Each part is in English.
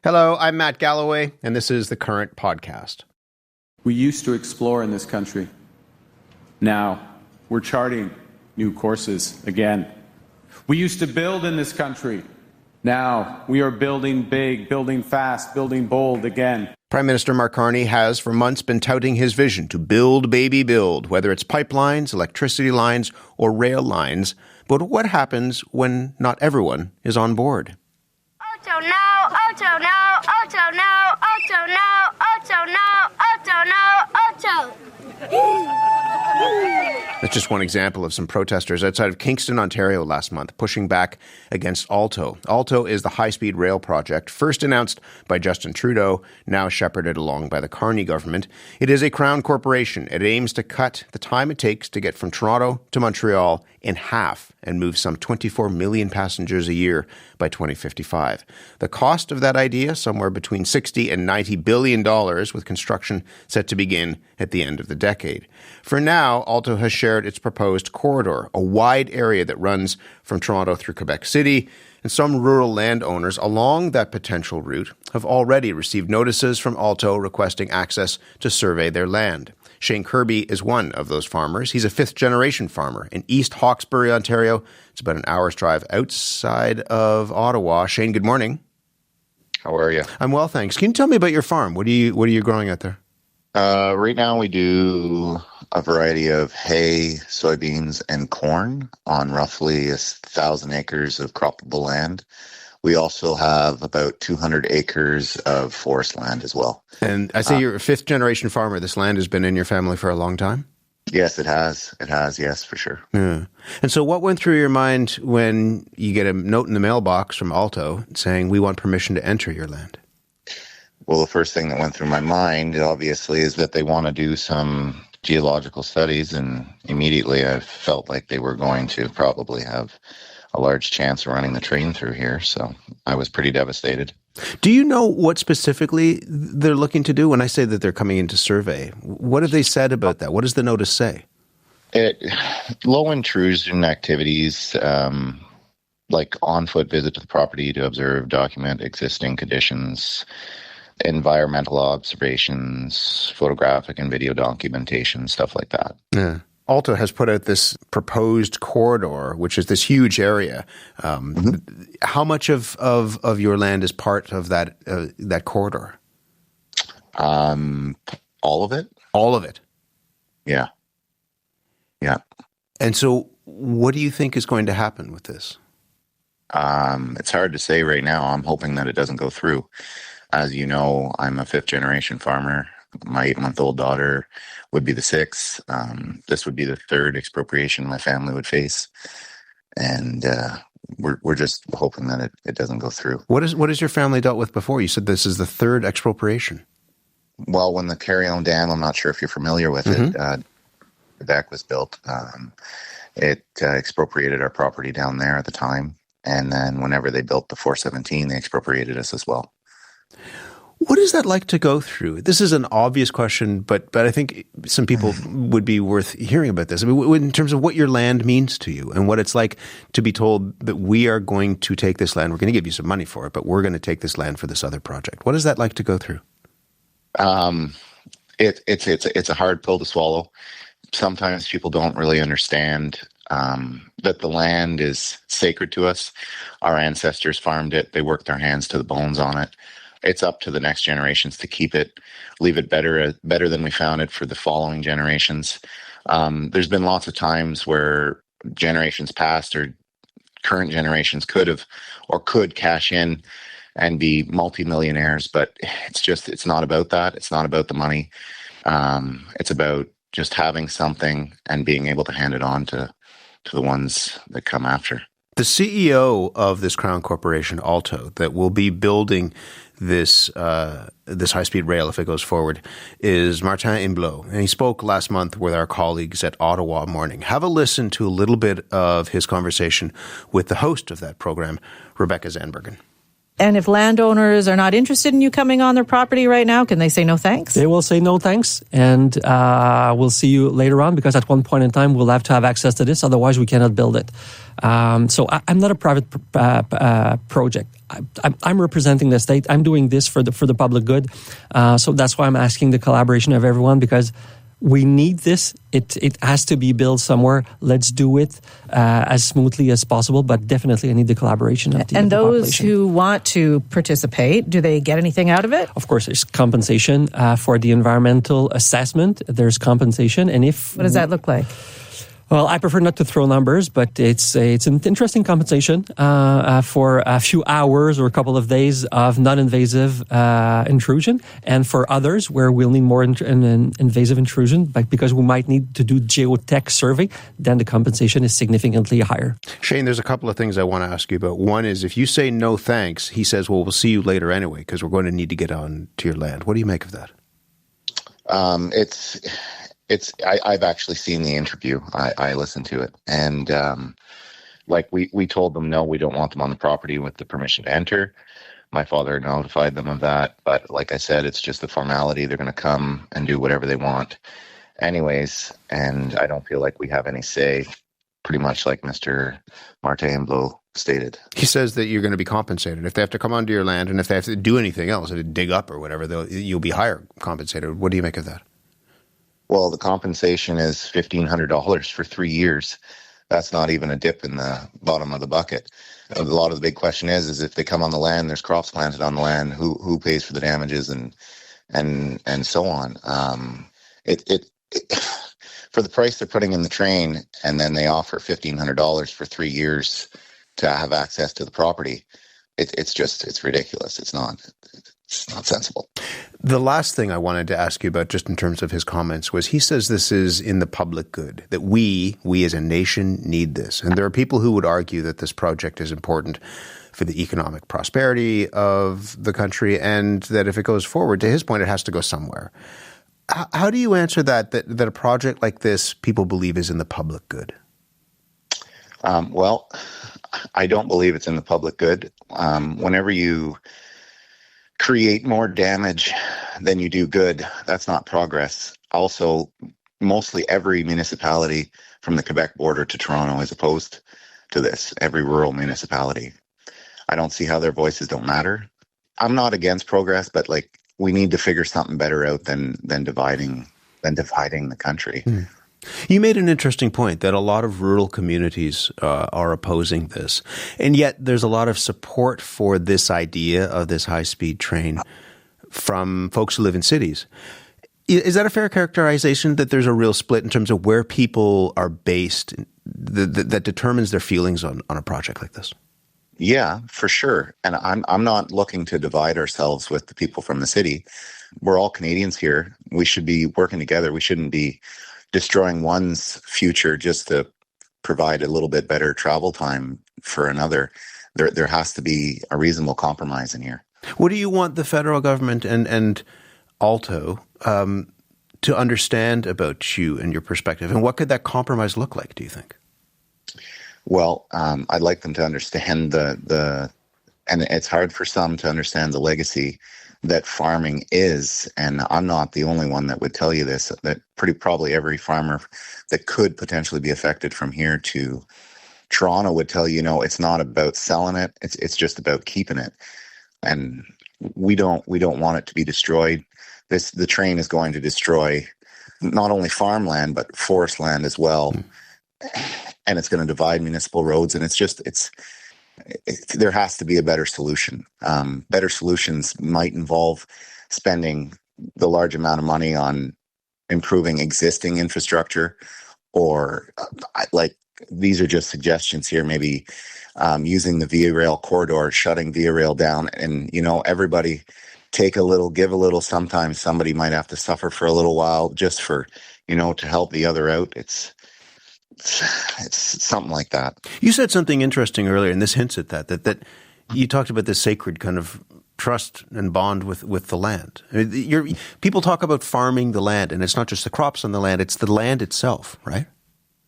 Hello, I'm Matt Galloway, and this is The Current Podcast. We used to explore in this country. Now, we're charting new courses again. We used to build in this country. Now, we are building big, building fast, building bold again. Prime Minister Mark Carney has for months been touting his vision to build, baby, build, whether it's pipelines, electricity lines, or rail lines. But what happens when not everyone is on board? Alto no, Alto no, Alto no, Alto no, Alto no, Alto no, Alto. That's just one example of some protesters outside of Kingston, Ontario last month, pushing back against Alto. Alto is the high-speed rail project first announced by Justin Trudeau, now shepherded along by the Carney government. It is a Crown corporation. It aims to cut the time it takes to get from Toronto to Montreal in half and move some 24 million passengers a year by 2055. The cost of that idea, somewhere between $60 and $90 billion, with construction set to begin at the end of the decade. For now, Alto has shared its proposed corridor, a wide area that runs from Toronto through Quebec City, and some rural landowners along that potential route have already received notices from Alto requesting access to survey their land. Shane Kirby is one of those farmers. He's a fifth-generation farmer in East Hawkesbury, Ontario. It's about an hour's drive outside of Ottawa. Shane, good morning. How are you? I'm well, thanks. Can you tell me about your farm? What are you growing out there? Right now we do a variety of hay, soybeans, and corn on roughly 1,000 acres of croppable land. We also have about 200 acres of forest land as well. And I say you're a fifth-generation farmer. This land has been in your family for a long time? Yes, it has. It has, yes, for sure. Yeah. And so what went through your mind when you get a note in the mailbox from Alto saying, we want permission to enter your land? Well, the first thing that went through my mind, obviously, is that they want to do some geological studies, and immediately I felt like they were going to probably have a large chance of running the train through here, so I was pretty devastated. Do you know what specifically they're looking to do? When I say that they're coming in to survey, what have they said about that? What does the notice say? Low intrusion activities, like on-foot visit to the property to observe, document existing conditions, environmental observations, photographic and video documentation, stuff like that. Yeah. Alto has put out this proposed corridor, which is this huge area. How much of your land is part of that corridor? All of it. All of it? Yeah. Yeah. And so what do you think is going to happen with this? It's hard to say right now. I'm hoping that it doesn't go through. As you know, I'm a fifth-generation farmer. My 8-month-old daughter would be the sixth. This would be the third expropriation my family would face. And we're just hoping that it doesn't go through. What has your family dealt with before? You said this is the third expropriation. Well, when the Carillon Dam, I'm not sure if you're familiar with it, Quebec was built. It expropriated our property down there at the time. And then whenever they built the 417, they expropriated us as well. What is that like to go through? This is an obvious question, but I think some people would be worth hearing about this. I mean, in terms of what your land means to you and what it's like to be told that we are going to take this land, we're going to give you some money for it, but we're going to take this land for this other project. What is that like to go through? It's a hard pill to swallow. Sometimes people don't really understand that the land is sacred to us. Our ancestors farmed it. They worked their hands to the bones on it. It's up to the next generations to keep it, leave it better than we found it for the following generations. There's been lots of times where generations past or current generations could cash in and be multimillionaires, but it's not about that. It's not about the money. It's about just having something and being able to hand it on to the ones that come after. The CEO of this Crown Corporation, Alto, that will be building this high-speed rail if it goes forward, is Martin Imblot. And he spoke last month with our colleagues at Ottawa Morning. Have a listen to a little bit of his conversation with the host of that program, Rebecca Zandbergen. And if landowners are not interested in you coming on their property right now, can they say no thanks? They will say no thanks, and we'll see you later on, because at one point in time we'll have to have access to this, otherwise we cannot build it. So I'm not a private project. I'm representing the state. I'm doing this for the public good. So that's why I'm asking the collaboration of everyone, because we need this. It has to be built somewhere. Let's do it as smoothly as possible, but definitely I need the collaboration of the And those population. who want to participate, do they get anything out of it? Of course, there's compensation for the environmental assessment. There's compensation, and What does that look like? Well, I prefer not to throw numbers, but it's an interesting compensation for a few hours or a couple of days of non-invasive intrusion, and for others where we'll need more invasive intrusion, but because we might need to do geotech survey, then the compensation is significantly higher. Shane, there's a couple of things I want to ask you about. One is, if you say no thanks, he says, well, we'll see you later anyway, because we're going to need to get on to your land. What do you make of that? I've actually seen the interview. I listened to it, and we told them no, we don't want them on the property with the permission to enter. My father notified them of that, but like I said, it's just a formality. They're going to come and do whatever they want, anyways. And I don't feel like we have any say. Pretty much like Mr. Martin stated. He says that you're going to be compensated if they have to come onto your land, and if they have to do anything else, dig up or whatever, you'll be higher compensated. What do you make of that? Well, the compensation is $1,500 for 3 years. That's not even a dip in the bottom of the bucket. A lot of the big question is if they come on the land, there's crops planted on the land, who pays for the damages and so on. For the price they're putting in the train, and then they offer $1,500 for 3 years to have access to the property. It's ridiculous. It's not sensible. The last thing I wanted to ask you about, just in terms of his comments, was he says this is in the public good, that we as a nation need this. And there are people who would argue that this project is important for the economic prosperity of the country, and that if it goes forward, to his point, it has to go somewhere. How do you answer that a project like this, people believe, is in the public good? Well, I don't believe it's in the public good. Whenever you create more damage than you do good, that's not progress. Also, mostly every municipality from the Quebec border to Toronto is opposed to this, every rural municipality. I don't see how their voices don't matter. I'm not against progress, but we need to figure something better out than dividing the country. You made an interesting point that a lot of rural communities are opposing this, and yet there's a lot of support for this idea of this high-speed train from folks who live in cities. Is that a fair characterization, that there's a real split in terms of where people are based that determines their feelings on a project like this? Yeah, for sure. And I'm not looking to divide ourselves with the people from the city. We're all Canadians here. We should be working together. We shouldn't be destroying one's future just to provide a little bit better travel time for another. There has to be a reasonable compromise in here. What do you want the federal government and Alto to understand about you and your perspective? And what could that compromise look like, do you think? Well, I'd like them to understand and it's hard for some to understand the legacy that farming is, and I'm not the only one that would tell you this, that probably every farmer that could potentially be affected from here to Toronto would tell you, it's not about selling it, it's just about keeping it. And we don't want it to be destroyed. The train is going to destroy not only farmland, but forest land as well. And it's going to divide municipal roads, and there has to be a better solution. Better solutions might involve spending the large amount of money on improving existing infrastructure, or these are just suggestions here, maybe using the Via Rail corridor, shutting Via Rail down, and, everybody take a little, give a little. Sometimes somebody might have to suffer for a little while just for, to help the other out. It's something like that. You said something interesting earlier, and this hints at that you talked about this sacred kind of trust and bond with the land. People talk about farming the land, and it's not just the crops on the land, it's the land itself, right?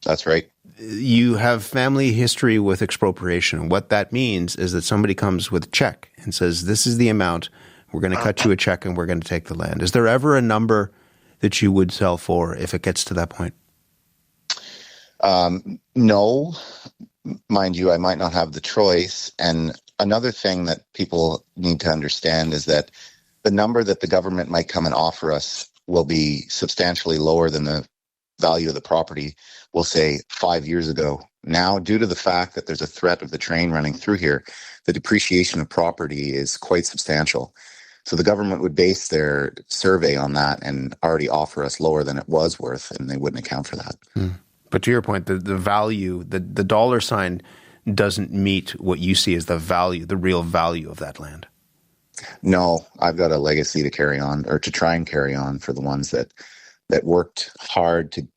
That's right. You have family history with expropriation. What that means is that somebody comes with a check and says, this is the amount, we're going to cut you a check and we're going to take the land. Is there ever a number that you would sell for if it gets to that point? No, mind you, I might not have the choice, and Another thing that people need to understand is that the number that the government might come and offer us will be substantially lower than the value of the property, we'll say 5 years ago. Now, due to the fact that there's a threat of the train running through here, the depreciation of property is quite substantial. So the government would base their survey on that and already offer us lower than it was worth, and they wouldn't account for that. But to your point, the value, the dollar sign doesn't meet what you see as the value, the real value of that land. No, I've got a legacy to carry on, or to try and carry on, for the ones that worked hard to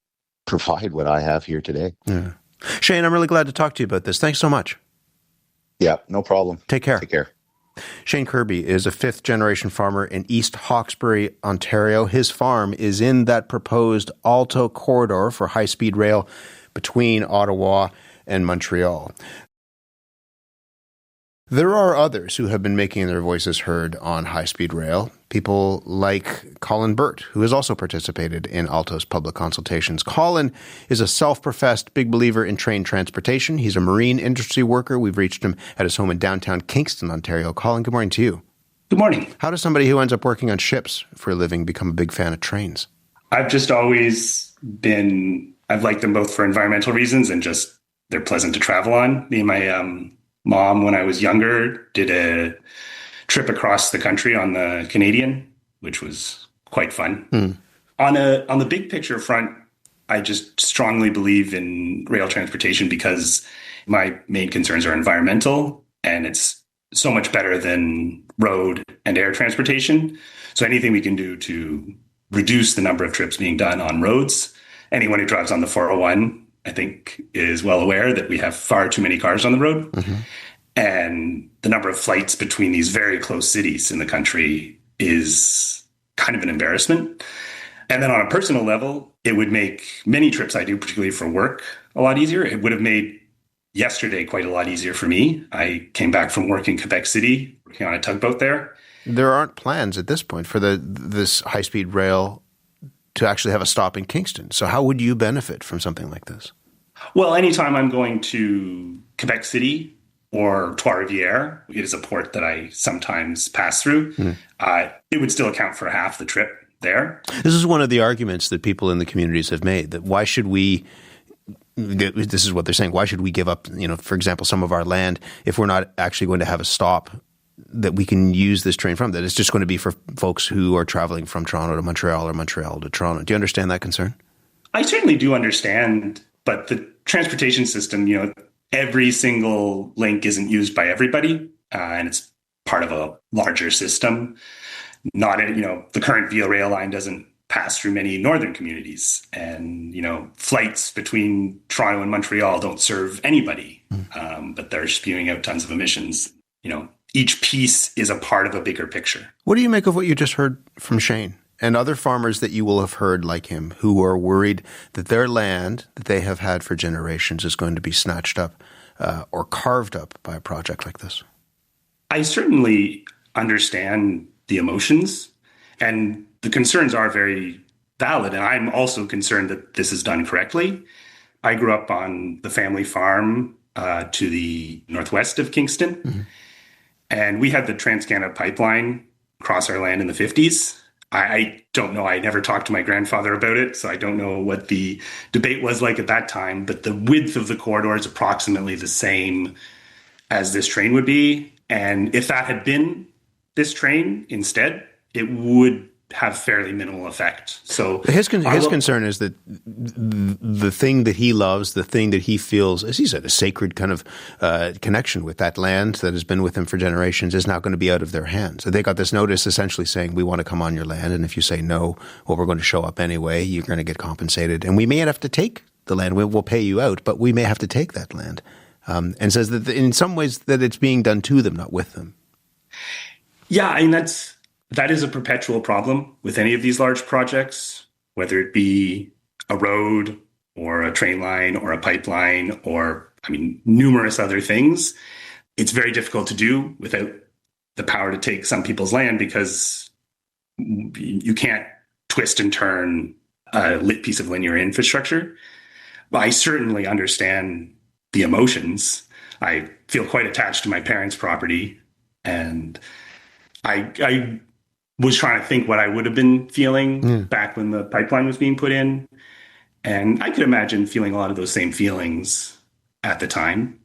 provide what I have here today. Yeah. Shane, I'm really glad to talk to you about this. Thanks so much. Yeah, no problem. Take care. Take care. Shane Kirby is a fifth-generation farmer in East Hawkesbury, Ontario. His farm is in that proposed Alto corridor for high-speed rail between Ottawa and Montreal. There are others who have been making their voices heard on high-speed rail. People like Colin Burt, who has also participated in Alto's public consultations. Colin is a self-professed big believer in train transportation. He's a marine industry worker. We've reached him at his home in downtown Kingston, Ontario. Colin, good morning to you. Good morning. How does somebody who ends up working on ships for a living become a big fan of trains? I've just always I've liked them both for environmental reasons and just they're pleasant to travel on. Me and my mom, when I was younger, did a trip across the country on the Canadian, which was quite fun. On the big picture front, I just strongly believe in rail transportation because my main concerns are environmental, and it's so much better than road and air transportation. So anything we can do to reduce the number of trips being done on roads. Anyone who drives on the 401, I think, is well aware that we have far too many cars on the road. And the number of flights between these very close cities in the country is kind of an embarrassment. And then on a personal level, it would make many trips I do, particularly for work, a lot easier. It would have made yesterday quite a lot easier for me. I came back from work in Quebec City, working on a tugboat there. There aren't plans at this point for this high-speed rail to actually have a stop in Kingston. So how would you benefit from something like this? Well, anytime I'm going to Quebec City or Trois-Rivières, it is a port that I sometimes pass through, it would still account for half the trip there. This is one of the arguments that people in the communities have made, that why should we, this is what they're saying, why should we give up, for example, some of our land if we're not actually going to have a stop that we can use this train from, that it's just going to be for folks who are traveling from Toronto to Montreal or Montreal to Toronto. Do you understand that concern? I certainly do understand, but the transportation system, every single link isn't used by everybody, and it's part of a larger system. The current Via Rail line doesn't pass through many northern communities, and flights between Toronto and Montreal don't serve anybody, but they're spewing out tons of emissions. Each piece is a part of a bigger picture. What do you make of what you just heard from Shane and other farmers that you will have heard like him, who are worried that their land that they have had for generations is going to be snatched up or carved up by a project like this? I certainly understand the emotions, and the concerns are very valid. And I'm also concerned that this is done correctly. I grew up on the family farm to the northwest of Kingston, and we had the Trans-Canada pipeline across our land in the 50s. I don't know. I never talked to my grandfather about it, so I don't know what the debate was like at that time. But the width of the corridor is approximately the same as this train would be. And if that had been this train instead, it would have fairly minimal effect. So his concern is that the thing that he loves, the thing that he feels, as he said, a sacred kind of connection with that land that has been with him for generations is now going to be out of their hands. So they got this notice essentially saying, we want to come on your land, and if you say no, well, we're going to show up anyway. You're going to get compensated, and we may have to take the land. We'll pay you out, but we may have to take that land. And says that in some ways that it's being done to them, not with them. Yeah, that is a perpetual problem with any of these large projects, whether it be a road or a train line or a pipeline or, numerous other things. It's very difficult to do without the power to take some people's land because you can't twist and turn a lit piece of linear infrastructure. But I certainly understand the emotions. I feel quite attached to my parents' property, and I was trying to think what I would have been feeling back when the pipeline was being put in. And I could imagine feeling a lot of those same feelings at the time.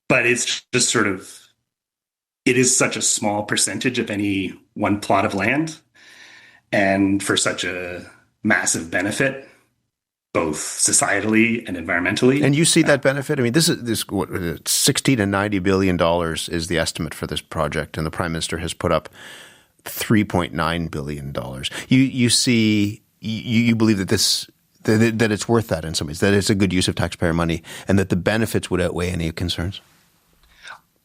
But it's just sort of, it is such a small percentage of any one plot of land, and for such a massive benefit, both societally and environmentally. And you see that benefit? I mean, this what, $60 to $90 billion is the estimate for this project, and the Prime Minister has put up $3.9 billion. You believe that that it's worth that in some ways, that it's a good use of taxpayer money, and that the benefits would outweigh any concerns?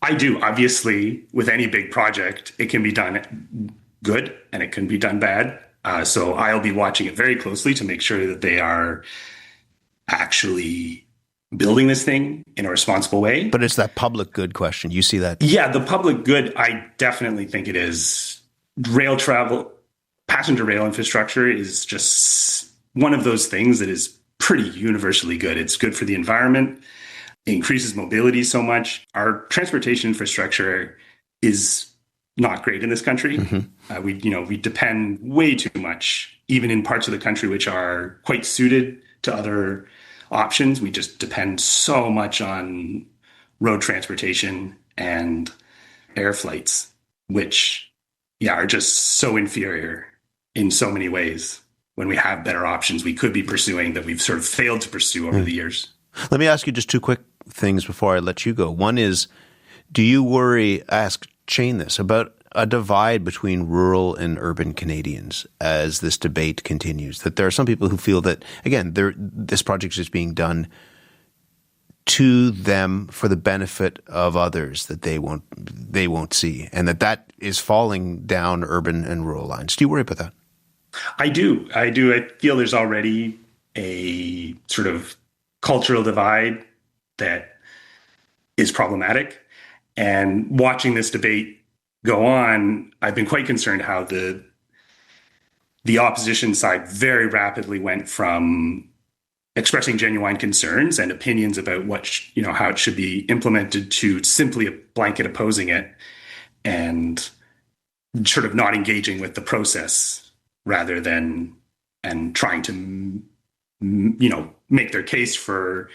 I do. Obviously, with any big project, it can be done good and it can be done bad. So I'll be watching it very closely to make sure that they are actually building this thing in a responsible way. But it's that public good question. You see that? Yeah, the public good, I definitely think it is. Rail travel, passenger rail infrastructure is just one of those things that is pretty universally good. It's good for the environment. It increases mobility so much. Our transportation infrastructure is not great in this country. We depend way too much, even in parts of the country which are quite suited to other options. We just depend so much on road transportation and air flights, which are just so inferior in so many ways when we have better options we could be pursuing that we've sort of failed to pursue over the years. Let me ask you just two quick things before I let you go. One is, do you worry, chain this, about a divide between rural and urban Canadians as this debate continues? That there are some people who feel that, again, this project is being done to them for the benefit of others that they won't see, and that is falling down urban and rural lines. Do you worry about that? I do. I feel there's already a sort of cultural divide that is problematic. And watching this debate go on, I've been quite concerned how the opposition side very rapidly went from expressing genuine concerns and opinions about how it should be implemented to simply a blanket opposing it and sort of not engaging with the process rather than and trying to make their case for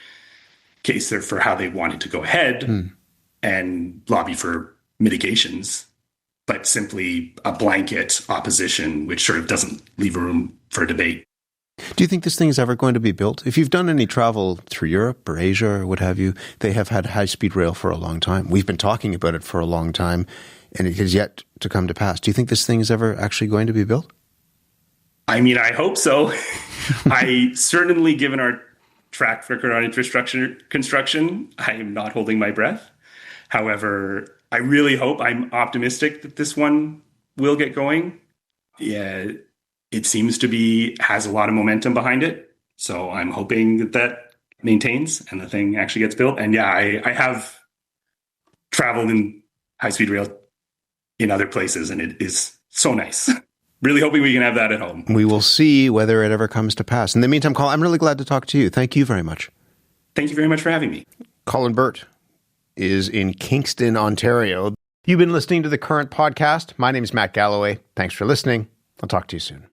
how they wanted to go ahead and lobby for mitigations, but simply a blanket opposition, which sort of doesn't leave room for debate. Do you think this thing is ever going to be built? If you've done any travel through Europe or Asia or what have you, they have had high-speed rail for a long time. We've been talking about it for a long time, and it has yet to come to pass. Do you think this thing is ever actually going to be built? I mean, I hope so. I certainly, given our track record on infrastructure construction, I am not holding my breath. However, I really hope, I'm optimistic that this one will get going. Yeah, it seems to has a lot of momentum behind it. So I'm hoping that maintains and the thing actually gets built. And yeah, I have traveled in high-speed rail in other places, and it is so nice. Really hoping we can have that at home. We will see whether it ever comes to pass. In the meantime, Colin, I'm really glad to talk to you. Thank you very much. Thank you very much for having me. Colin Burt is in Kingston, Ontario. You've been listening to The Current Podcast. My name is Matt Galloway. Thanks for listening. I'll talk to you soon.